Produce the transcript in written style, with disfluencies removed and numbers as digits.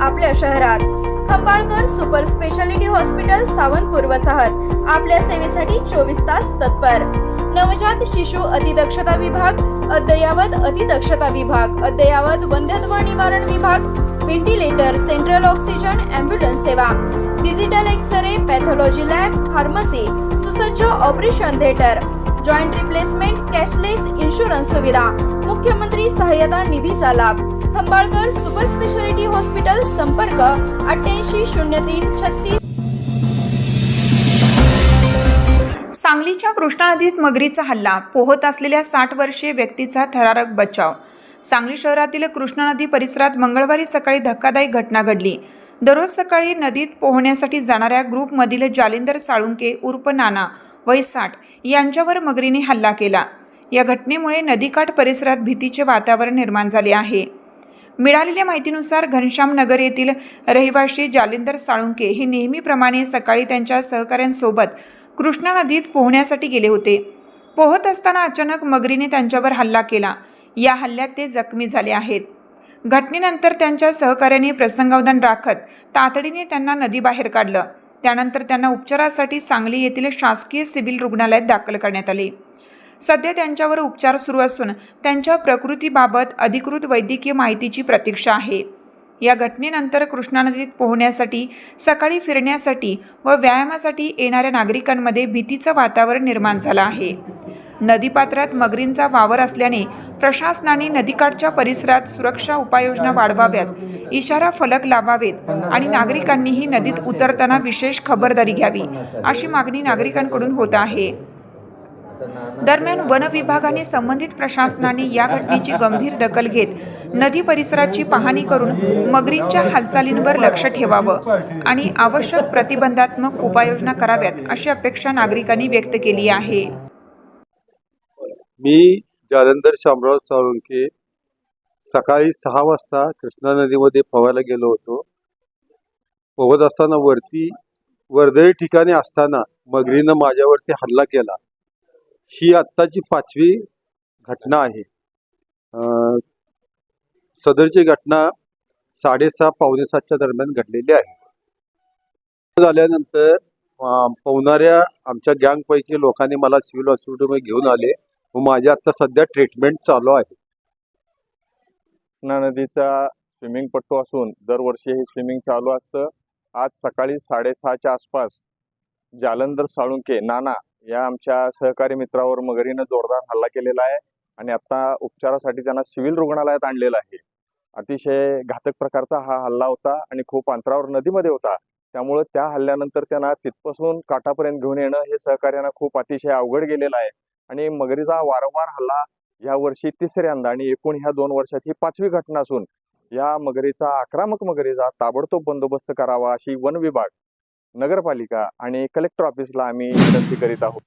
आपल्या शहरात Khambalkar super speciality hospital Sawantpur वसाहत आपल्या सेवेसाठी 24 तास तत्पर। नवजात शिशु अतिदक्षता विभाग, अद्ययावत अतिदक्षता विभाग, अद्ययावत वंध्यत्व निवारण विभाग, व्हेंटिलेटर, सेंट्रल ऑक्सिजन, ॲम्ब्युलन्स सेवा, digital x-ray, pathology lab, pharmacy, सुसज्ज operation theatre, joint replacement, cashless insurance सुविधा, मुख्यमंत्री सहाय्यता निधीचा लाभ। खंबाळकर सुपर स्पेशालिटी हॉस्पिटल, संपर्क 880336। सांगलीच्या कृष्णा नदीत मगरीचा हल्ला, पोहत असलेल्या 60 वर्षीय व्यक्तीचा थरारक बचाव। सांगली शहरातील कृष्णा नदी परिसरात मंगळवारी सकाळी धक्कादायक घटना घडली। दररोज सकाळी नदीत पोहण्यासाठी जाणाऱ्या ग्रुपमधील जालिंदर साळुंके उर्फ नाना वय 60 यांच्यावर मगरीने हल्ला केला। या घटनेमुळे नदीकाठ परिसरात भीतीचे वातावरण निर्माण झाले आहे। मिळालेल्या माहितीनुसार घनश्याम नगर येथील रहिवासी जालिंदर साळुंके हे नेहमीप्रमाणे सकाळी त्यांच्या सहकाऱ्यांसोबत कृष्णा नदीत पोहण्यासाठी गेले होते। पोहत असताना अचानक मगरीने त्यांच्यावर हल्ला केला। या हल्ल्यात ते जखमी झाले आहेत। घटनेनंतर त्यांच्या सहकाऱ्यांनी प्रसंगावधान राखत तातडीने त्यांना नदीबाहेर काढलं। त्यानंतर त्यांना उपचारासाठी सांगली येथील शासकीय सिव्हिल रुग्णालयात दाखल करण्यात आले। सध्या त्यांच्यावर उपचार सुरू असून त्यांच्या प्रकृतीबाबत अधिकृत वैद्यकीय माहितीची प्रतीक्षा आहे। या घटनेनंतर कृष्णा नदीत पोहण्यासाठी, सकाळी फिरण्यासाठी व व्यायामासाठी येणाऱ्या नागरिकांमध्ये भीतीचं वातावरण निर्माण झालं आहे। नदीपात्रात मगरींचा वावर असल्याने प्रशासनाने नदीकाठच्या परिसरात सुरक्षा उपाययोजना वाढवाव्यात, इशारा फलक लावावेत आणि नागरिकांनीही नदीत उतरताना विशेष खबरदारी घ्यावी, अशी मागणी नागरिकांकडून होत आहे। दरम्यान वन विभागाने संबंधित प्रशासनाने या घटनेची गंभीर दखल घेत नदी परिसराची पाहणी करून मगरींच्या हालचालींवर लक्ष ठेवावं आणि आवश्यक प्रतिबंधात्मक उपाययोजना कराव्यात, अशी अपेक्षा नागरिकांनी व्यक्त केली आहे। मी जालंधर शामराव साळुंके सकाळी 6 वाजता कृष्णा नदीमध्ये पोहायला गेलो होतो। पोहत असताना वरती वर्दळी ठिकाणी असताना मगरीनं माझ्यावरती हल्ला केला। ही आत्ताची 5वी घटना आहे। सदरची घटना 6:30 पावणे 7च्या दरम्यान घडलेली आहे। झाल्यानंतर पोहणाऱ्या आमच्या गँगपैकी लोकांनी मला सिव्हिल हॉस्पिटलमध्ये घेऊन आले व माझी आता सध्या ट्रीटमेंट चालू आहे। कृष्णा नदीचा स्विमिंग पट्टू असून दरवर्षी हे स्विमिंग चालू असतं। आज सकाळी 6:30च्या आसपास जालंधर साळुंके नाना या आमच्या सहकारी मित्रावर मगरीनं जोरदार हल्ला केलेला आहे आणि आता उपचारासाठी त्यांना सिव्हिल रुग्णालयात आणलेलं आहे। अतिशय घातक प्रकारचा हा हल्ला होता आणि खूप अंतरावर नदीमध्ये होता, त्यामुळे त्या हल्ल्यानंतर त्यांना तिथपासून काठापर्यंत घेऊन येणं हे सहकार्यांना खूप अतिशय अवघड गेलेलं आहे आणि मगरीचा वारंवार हल्ला या वर्षी 3ऱ्यांदा आणि एकूण ह्या 2 वर्षात ही 5वी घटना असून या मगरीचा, आक्रमक मगरीचा ताबडतोब बंदोबस्त करावा, अशी वन विभाग, नगरपालिका आणि कलेक्टर ऑफिसला आम्ही विनंती करीत आहोत।